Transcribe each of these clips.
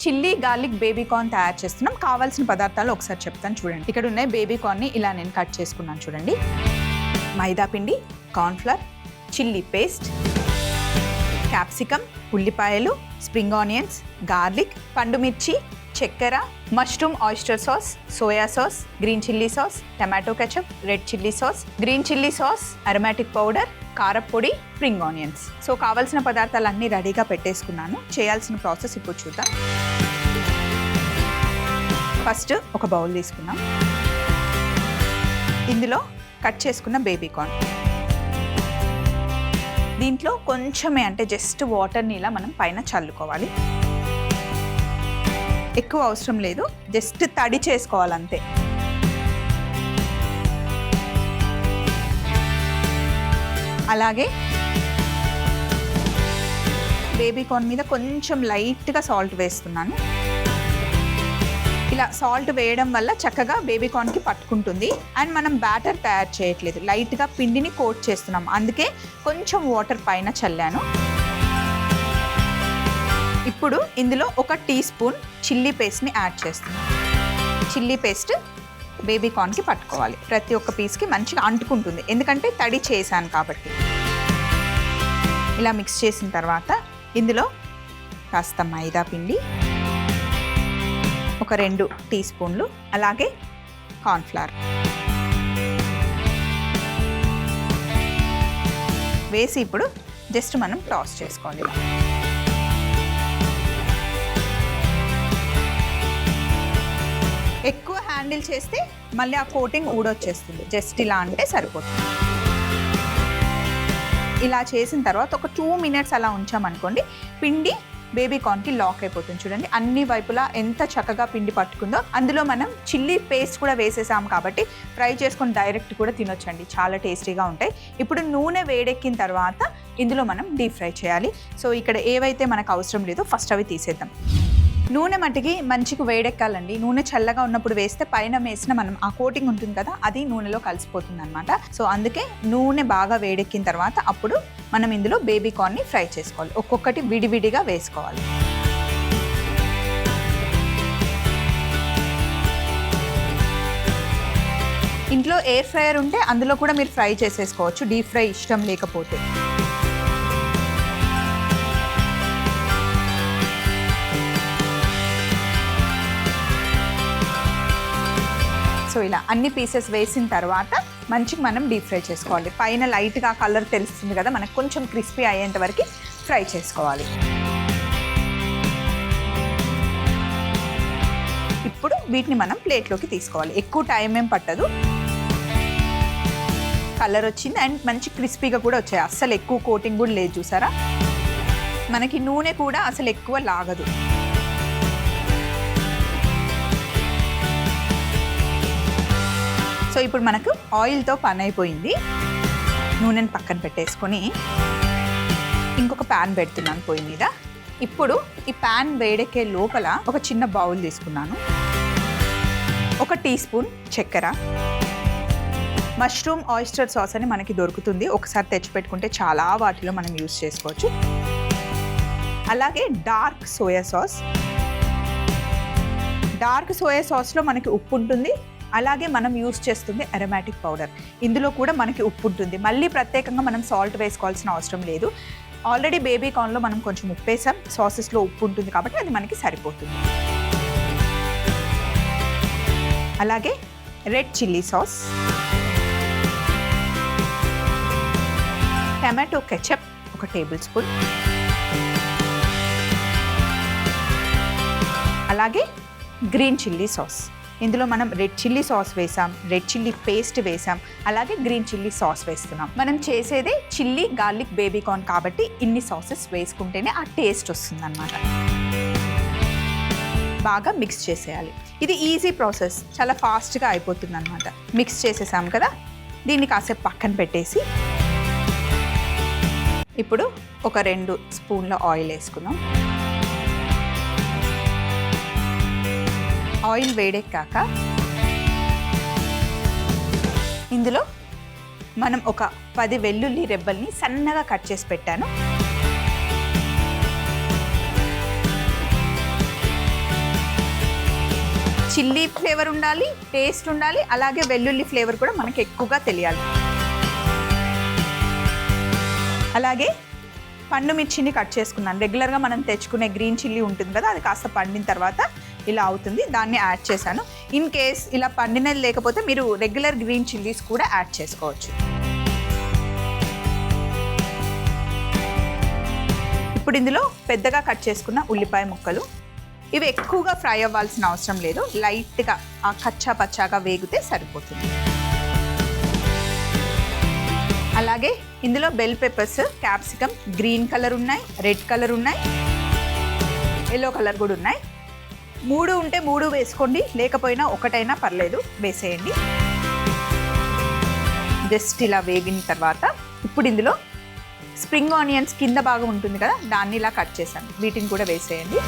Chilli garlic baby corn తయారు చేస్తున్నాం. కావాల్సిన పదార్థాలు ఒకసారి చెప్తాను చూడండి. ఇక్కడ ఉన్నాయి బేబీ కార్న్ని ఇలా నేను కట్ చేసుకున్నాను చూడండి. మైదా పిండి, కార్న్ఫ్లవర్, చిల్లీ పేస్ట్, క్యాప్సికమ్, ఉల్లిపాయలు, స్ప్రింగ్ ఆనియన్స్, గార్లిక్, పండు మిర్చి, చక్కెర, mushroom oyster sauce, soya sauce, green chilli sauce, tomato ketchup, red chilli sauce, green chilli sauce, aromatic powder, కారపొడి, స్ప్రింగ్ ఆనియన్స్. సో కావాల్సిన పదార్థాలన్నీ రెడీగా పెట్టేసుకున్నాను. చేయాల్సిన ప్రాసెస్ ఇప్పుడు చూద్దాం. ఫస్ట్ ఒక బౌల్ తీసుకున్నాం. ఇందులో కట్ చేసుకున్న బేబీ కార్న్, దీంట్లో కొంచెమే అంటే జస్ట్ వాటర్ని ఇలా మనం పైన చల్లుకోవాలి. ఎక్కువ అవసరం లేదు, జస్ట్ తడి చేసుకోవాలంతే. అలాగే బేబీ కార్న్ మీద కొంచెం లైట్గా సాల్ట్ వేస్తున్నాను. ఇలా సాల్ట్ వేయడం వల్ల చక్కగా బేబీ కార్న్కి పట్టుకుంటుంది. అండ్ మనం బ్యాటర్ తయారు చేయట్లేదు, లైట్గా పిండిని కోట్ చేస్తున్నాం, అందుకే కొంచెం వాటర్ పైన చల్లాను. ఇప్పుడు ఇందులో 1 టీ స్పూన్ చిల్లీ పేస్ట్ని యాడ్ చేస్తున్నాం. చిల్లీ పేస్ట్ బేబీ కార్న్కి పట్టుకోవాలి. ప్రతి ఒక్క పీస్కి మంచిగా అంటుకుంటుంది, ఎందుకంటే తడి చేశాను కాబట్టి. ఇలా మిక్స్ చేసిన తర్వాత ఇందులో కాస్త మైదా పిండి, ఒక 2 టీ స్పూన్లు, అలాగే కార్న్ఫ్లవర్ వేసి ఇప్పుడు జస్ట్ మనం టాస్ చేసుకోవాలి. ఎక్కువ హ్యాండిల్ చేస్తే మళ్ళీ ఆ కోటింగ్ ఊడొచ్చేస్తుంది. జస్ట్ ఇలా అంటే సరిపోతుంది. ఇలా చేసిన తర్వాత ఒక 2 మినిట్స్ అలా ఉంచామనుకోండి, పిండి బేబీ కార్న్కి లాక్ అయిపోతుంది. చూడండి అన్ని వైపులా ఎంత చక్కగా పిండి పట్టుకుందో. అందులో మనం చిల్లీ పేస్ట్ కూడా వేసేసాం కాబట్టి ఫ్రై చేసుకొని డైరెక్ట్ కూడా తినొచ్చండి, చాలా టేస్టీగా ఉంటాయి. ఇప్పుడు నూనె వేడెక్కిన తర్వాత ఇందులో మనం డీప్ ఫ్రై చేయాలి. సో ఇక్కడ ఏవైతే మనకు అవసరం లేదో ఫస్ట్ అవి తీసేద్దాం. నూనె మట్టికి మంచిగా వేడెక్కాలండి. నూనె చల్లగా ఉన్నప్పుడు వేస్తే పైన వేసిన మనం ఆ కోటింగ్ ఉంటుంది కదా, అది నూనెలో కలిసిపోతుంది అనమాట. సో అందుకే నూనె బాగా వేడెక్కిన తర్వాత అప్పుడు మనం ఇందులో బేబీ కార్న్ని ఫ్రై చేసుకోవాలి. ఒక్కొక్కటి విడివిడిగా వేసుకోవాలి. ఇంట్లో ఎయిర్ ఫ్రైయర్ ఉంటే అందులో కూడా మీరు ఫ్రై చేసేసుకోవచ్చు, డీప్ ఫ్రై ఇష్టం లేకపోతే. సో ఇలా అన్ని పీసెస్ వేసిన తర్వాత మంచిగా మనం డీప్ ఫ్రై చేసుకోవాలి. పైన లైట్గా కలర్ తెలుస్తుంది కదా, మనకు కొంచెం క్రిస్పీ అయ్యేంత వరకు ఫ్రై చేసుకోవాలి. ఇప్పుడు వీటిని మనం ప్లేట్లోకి తీసుకోవాలి. ఎక్కువ టైం ఏం పట్టదు. కలర్ వచ్చింది అండ్ మంచి క్రిస్పీగా కూడా వచ్చాయి. అస్సలు ఎక్కువ కోటింగ్ కూడా లేదు, చూసారా. మనకి నూనె కూడా అసలు ఎక్కువ లాగదు. సో ఇప్పుడు మనకు ఆయిల్తో పని అయిపోయింది. నూనెని పక్కన పెట్టేసుకొని ఇంకొక ప్యాన్ పెడుతున్నాను పొయ్యి మీద. ఇప్పుడు ఈ ప్యాన్ వేడెక్కే లోపల ఒక చిన్న బౌల్ తీసుకున్నాను. 1 టీ స్పూన్ చక్కెర, మష్రూమ్ ఆయిస్టర్ సాస్ అని మనకి దొరుకుతుంది, ఒకసారి తెచ్చిపెట్టుకుంటే చాలా వాటిలో మనం యూస్ చేసుకోవచ్చు. అలాగే dark soya sauce. Dark soya సాస్లో మనకి ఉప్పు ఉంటుంది, అలాగే మనం యూస్ చేస్తుంది అరోమాటిక్ పౌడర్. ఇందులో కూడా మనకి ఉప్పు ఉంటుంది. మళ్ళీ ప్రత్యేకంగా మనం సాల్ట్ వేసుకోవాల్సిన అవసరం లేదు. ఆల్రెడీ బేబీ కార్న్లో మనం కొంచెం ఉప్పు వేసాం, సాసెస్లో ఉప్పు ఉంటుంది కాబట్టి అది మనకి సరిపోతుంది. అలాగే red chilli sauce, tomato ketchup 1 table spoon, అలాగే గ్రీన్ చిల్లీ సాస్. ఇందులో మనం రెడ్ చిల్లీ సాస్ వేసాం, రెడ్ చిల్లీ పేస్ట్ వేసాం, అలాగే గ్రీన్ చిల్లీ సాస్ వేస్తున్నాం. మనం చేసేదే చిల్లీ గార్లిక్ బేబీ కార్న్ కాబట్టి ఇన్ని సాసెస్ వేసుకుంటేనే ఆ టేస్ట్ వస్తుంది అన్నమాట. బాగా మిక్స్ చేసేయాలి. ఇది ఈజీ ప్రాసెస్, చాలా ఫాస్ట్గా అయిపోతుంది అన్నమాట. మిక్స్ చేసేసాం కదా, దీన్ని కాసేపు పక్కన పెట్టేసి ఇప్పుడు ఒక 2 స్పూన్ల ఆయిల్ వేసుకుందాం. ఆయిల్ వేడెక్కాక ఇందులో మనం ఒక 10 వెల్లుల్లి రెబ్బల్ని సన్నగా కట్ చేసి పెట్టాను. చిల్లీ ఫ్లేవర్ ఉండాలి, టేస్ట్ ఉండాలి, అలాగే వెల్లుల్లి ఫ్లేవర్ కూడా మనకి ఎక్కువగా తెలియాలి. అలాగే పండు మిర్చిని కట్ చేసుకున్నాను. రెగ్యులర్గా మనం తెచ్చుకునే గ్రీన్ చిల్లీ ఉంటుంది కదా, అది కాస్త పండిన తర్వాత ఇలా అవుతుంది, దాన్ని యాడ్ చేశాను. ఇన్ కేస్ ఇలా పండినది లేకపోతే మీరు రెగ్యులర్ గ్రీన్ చిల్లీస్ కూడా యాడ్ చేసుకోవచ్చు. ఇప్పుడు ఇందులో పెద్దగా కట్ చేసుకున్న ఉల్లిపాయ ముక్కలు, ఇవి ఎక్కువగా ఫ్రై అవ్వాల్సిన అవసరం లేదు, లైట్గా ఆ కచ్చా పచ్చాగా వేగితే సరిపోతుంది. అలాగే ఇందులో bell peppers, capsicum green colour ఉన్నాయి, రెడ్ కలర్ ఉన్నాయి, ఎల్లో కలర్ కూడా ఉన్నాయి. 3 ఉంటే 3 వేసుకోండి, లేకపోయినా ఒకటైనా పర్లేదు, వేసేయండి. జస్ట్ ఇలా వేగిన తర్వాత ఇప్పుడు ఇందులో స్ప్రింగ్ ఆనియన్స్ కింద భాగం ఉంటుంది కదా, దాన్ని ఇలా కట్ చేశాను, వీటిని కూడా వేసేయండి.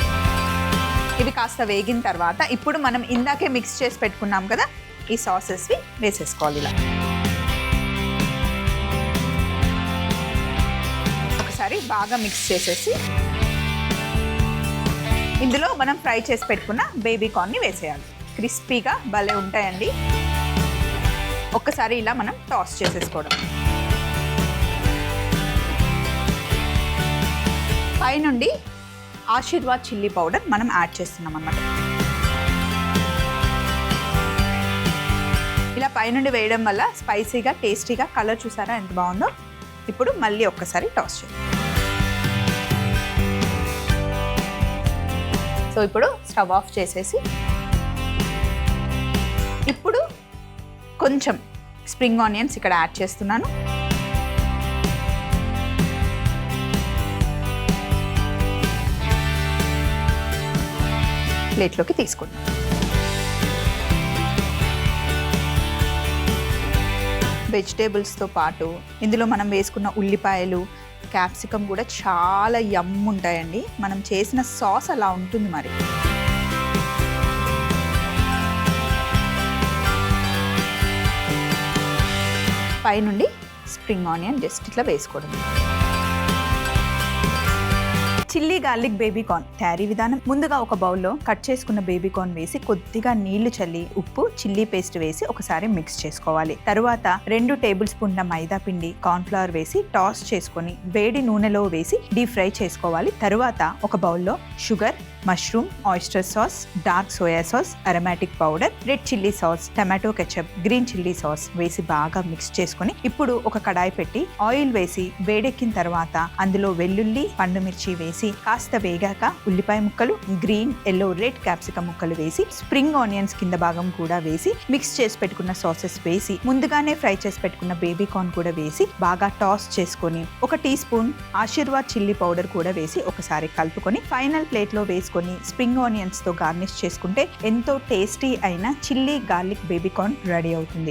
ఇవి కాస్త వేగిన తర్వాత ఇప్పుడు మనం ఇందాకే మిక్స్ చేసి పెట్టుకున్నాం కదా, ఈ సాసెస్వి వేసేసుకోవాలి. ఇలా ఒకసారి బాగా మిక్స్ చేసేసి ఇందులో మనం ఫ్రై చేసి పెట్టుకున్న బేబీ కార్న్ని వేసేయాలి. క్రిస్పీగా భలే ఉంటాయండి. ఒక్కసారి ఇలా మనం టాస్ చేసేసుకోవడం. పైనుండి ఆశీర్వాద్ చిల్లీ పౌడర్ మనం యాడ్ చేస్తున్నాం అన్నమాట. ఇలా పైనుండి వేయడం వల్ల స్పైసీగా, టేస్టీగా, కలర్ చూసారా ఎంత బాగుందో. ఇప్పుడు మళ్ళీ ఒక్కసారి టాస్ చేయండి. సో ఇప్పుడు స్టవ్ ఆఫ్ చేసేసి ఇప్పుడు కొంచెం స్ప్రింగ్ ఆనియన్స్ ఇక్కడ యాడ్ చేస్తున్నాను. ప్లేట్లోకి తీసుకుందాం. వెజిటేబుల్స్తో పాటు ఇందులో మనం వేసుకున్న ఉల్లిపాయలు, క్యాప్సికమ్ కూడా చాలా యమ్ ఉంటాయండి. మనం చేసిన సాస్ అలా ఉంటుంది. మరి పైనుండి స్ప్రింగ్ ఆనియన్ జస్ట్ ఇట్లా వేసుకోవడం. చిల్లీ గార్లిక్ బేబీ కార్న్ తయారీ విధానం. ముందుగా ఒక బౌల్లో కట్ చేసుకున్న బేబీ కార్న్ వేసి కొద్దిగా నీళ్లు చల్లి ఉప్పు, చిల్లీ పేస్ట్ వేసి ఒకసారి మిక్స్ చేసుకోవాలి. తరువాత 2 టేబుల్ స్పూన్ల మైదా పిండి, కార్న్ ఫ్లవర్ వేసి టాస్ చేసుకొని వేడి నూనెలో వేసి డీప్ ఫ్రై చేసుకోవాలి. తరువాత ఒక బౌల్లో sugar, mushroom, oyster sauce, dark soya sauce, aromatic powder, red chilli sauce, tomato ketchup, green chilli sauce వేసి బాగా మిక్స్ చేసుకొని ఇప్పుడు ఒక కడాయి పెట్టి ఆయిల్ వేసి వేడెక్కిన తర్వాత అందులో వెల్లుల్లి, పండు మిర్చి వేసి కాస్త వేగాక ఉల్లిపాయ ముక్కలు, గ్రీన్, ఎల్లో, రెడ్ క్యాప్సికమ్ ముక్కలు వేసి స్ప్రింగ్ ఆనియన్స్ కింద భాగం కూడా వేసి మిక్స్ చేసి పెట్టుకున్న సాసెస్ వేసి ముందుగానే ఫ్రై చేసి పెట్టుకున్న బేబీ కార్న్ కూడా వేసి బాగా టాస్ చేసుకొని 1 teaspoon Aashirvaad chilli powder కూడా వేసి ఒకసారి కలుపుకొని ఫైనల్ ప్లేట్లో వేసుకొని స్ప్రింగ్ ఆనియన్స్ తో గార్నిష్ చేసుకుంటే ఎంతో టేస్టీ అయిన chilli garlic baby corn ready అవుతుంది.